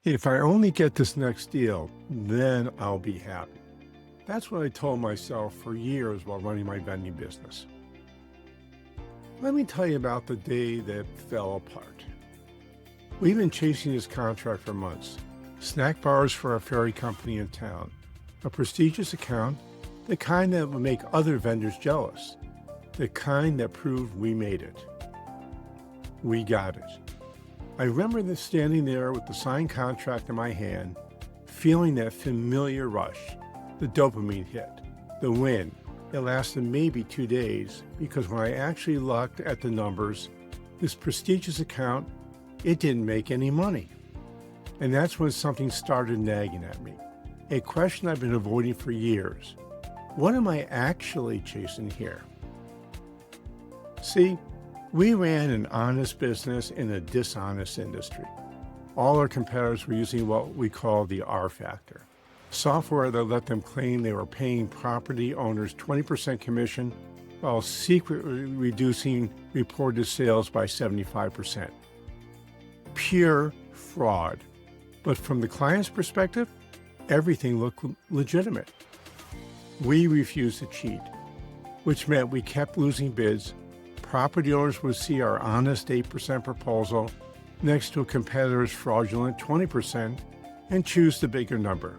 If I only get this next deal, then I'll be happy. That's what I told myself for years while running my vending business. Let me tell you about the day that fell apart. We've been chasing this contract for months. Snack bars for a ferry company in town. A prestigious account, the kind that would make other vendors jealous. The kind that proved we made it. We got it. I remember standing there with the signed contract in my hand, feeling that familiar rush, the dopamine hit, the win. It lasted maybe 2 days because when I actually looked at the numbers, this prestigious account, it didn't make any money. And that's when something started nagging at me. A question I've been avoiding for years. What am I actually chasing here? See, we ran an honest business in a dishonest industry. All our competitors were using what we call the R factor, software that let them claim they were paying property owners 20% commission while secretly reducing reported sales by 75%. Pure fraud. But from the client's perspective, everything looked legitimate. We refused to cheat, which meant we kept losing bids. Property owners would see our honest 8% proposal next to a competitor's fraudulent 20% and choose the bigger number.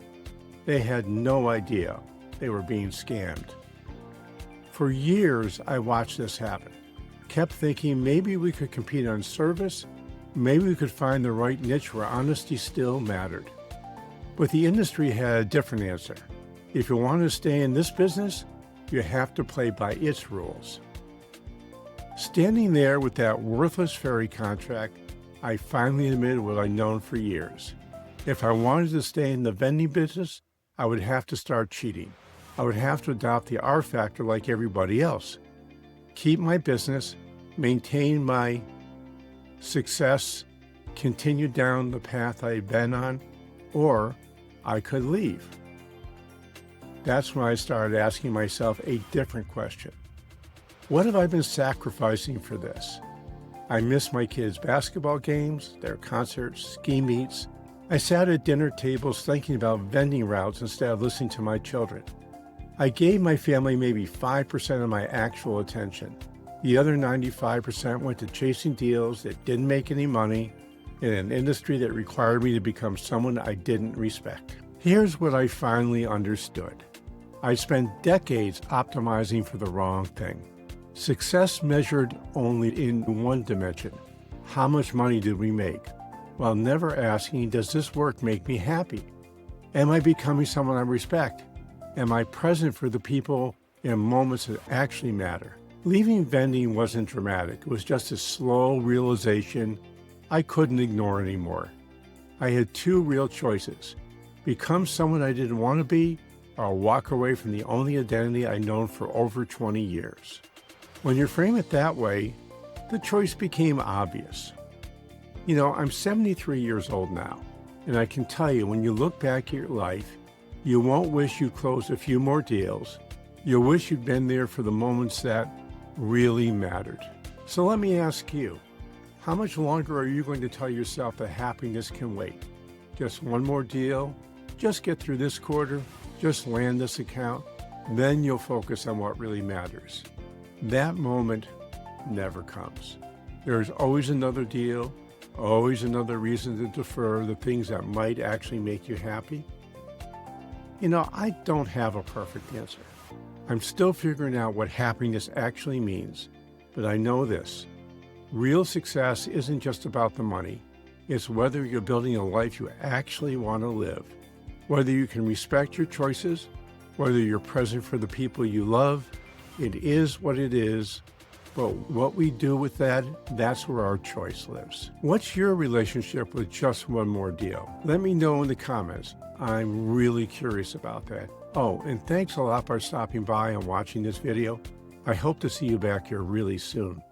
They had no idea they were being scammed. For years, I watched this happen, kept thinking maybe we could compete on service, maybe we could find the right niche where honesty still mattered. But the industry had a different answer. If you want to stay in this business, you have to play by its rules. Standing there with that worthless ferry contract, I finally admitted what I'd known for years. If I wanted to stay in the vending business, I would have to start cheating. I would have to adopt the R factor like everybody else. Keep my business, maintain my success, continue down the path I had been on, or I could leave. That's when I started asking myself a different question. What have I been sacrificing for this? I missed my kids' basketball games, their concerts, ski meets. I sat at dinner tables thinking about vending routes instead of listening to my children. I gave my family maybe 5% of my actual attention. The other 95% went to chasing deals that didn't make any money in an industry that required me to become someone I didn't respect. Here's what I finally understood. I spent decades optimizing for the wrong thing. Success measured only in one dimension. How much money did we make? While never asking, does this work make me happy? Am I becoming someone I respect? Am I present for the people in moments that actually matter? Leaving vending wasn't dramatic. It was just a slow realization I couldn't ignore anymore. I had two real choices: become someone I didn't want to be, or walk away from the only identity I'd known for over 20 years. When you frame it that way, the choice became obvious. You know, I'm 73 years old now, and I can tell you, when you look back at your life, you won't wish you closed a few more deals. You'll wish you'd been there for the moments that really mattered. So let me ask you, how much longer are you going to tell yourself that happiness can wait? Just one more deal? Just get through this quarter? Just land this account? Then you'll focus on what really matters. That moment never comes. There's always another deal, always another reason to defer the things that might actually make you happy. You know, I don't have a perfect answer. I'm still figuring out what happiness actually means, but I know this. Real success isn't just about the money. It's whether you're building a life you actually want to live, whether you can respect your choices, whether you're present for the people you love. It is what it is, but what we do with that, that's where our choice lives. What's your relationship with just one more deal? Let me know in the comments. I'm really curious about that. Oh, and thanks a lot for stopping by and watching this video. I hope to see you back here really soon.